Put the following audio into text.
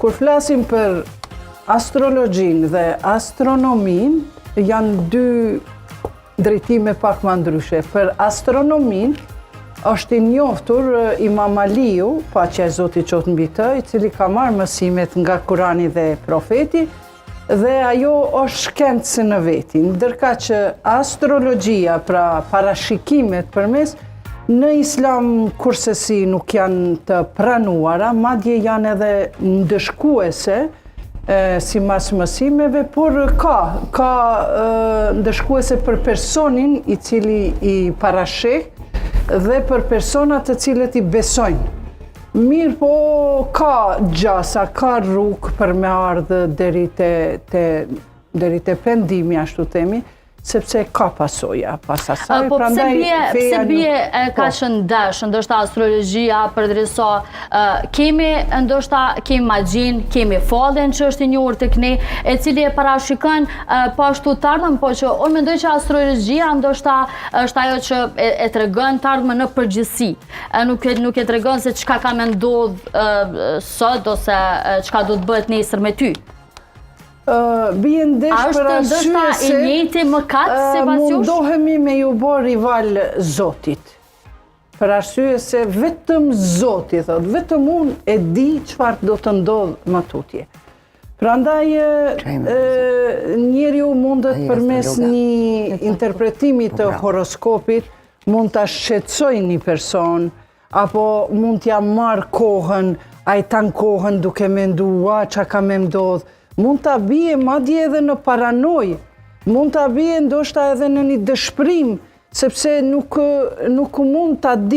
Kur flasim për astrologjin dhe astronomin, janë dy drejtime pak më ndryshe. Për astronomin, është i njoftur Imam Aliu, paqja e Zotit qoftë mbi të, i cili ka marrë mësimet nga Kurani dhe Profeti, dhe ajo është shkencë në veti. Ndërka që astrologjia, pra parashikimet përmes, në Islam kursesi nuk janë të pranuara, madje janë edhe ndëshkuese si mas mësimeve, por ka ndëshkuese për personin i cili i parasheh dhe për personat të cilët i besojnë. Mirë po ka gjasa, ka rrugë për me ardhë deri te pendimi, ashtu themi, sepse ka pasoja pas asaj. Po pse bie ka shëndesh, ndoshta astrologjia përdrisa, kemi magjin, kemi fallin që është i njohur tek ne, e cili e parashikon po ashtu të ardhmen, po që unë mendoj që astrologjia ndoshta është ajo që e tregon të ardhmen në përgjithësi. Nuk e tregon se çka ka me ndodh sot ose çka do të bëhet nesër me ty. Bie ndesh për arsye se mundohemi me ju bë rival Zotit. Për arsye se vetëm Zoti thot, vetëm unë e di çfarë do të ndodh më tutje. Prandaj njeriu mundet përmes një interpretimi të horoskopit mund ta shqetësojë një person, apo mund t'ja marr kohën, ai tan kohën duke menduar çka ka më ndodh. Mund ta bie madje edhe në paranoj, mund ta bie ndoshta edhe në një dëshpërim, sepse nuk mund ta di